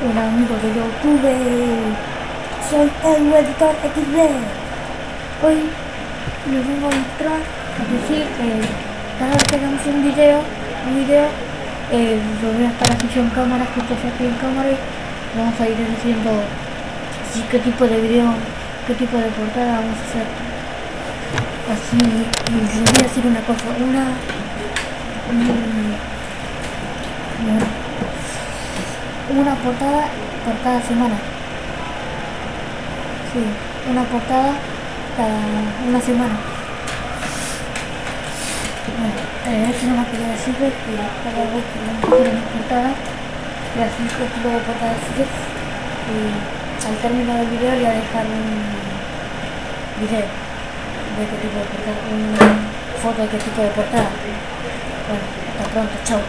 Hola amigos de YouTube, soy el editor XD. Hoy les vengo a mostrar, a decir, cada vez que hagamos un video, lo voy a estar aquí en cámara, justo aquí en cámara, y vamos a ir diciendo qué tipo de video, qué tipo de portada vamos a hacer. Así, y les voy a decir una cosa, una portada por cada semana. Sí, una portada cada una semana. Bueno, eso no me quería decirles que cada vez que vamos a hacer una portada, y así qué tipo de portada es. Y al término del video le voy a dejar un video de qué tipo de portada, una foto de qué tipo de portada. Bueno, hasta pronto, chao.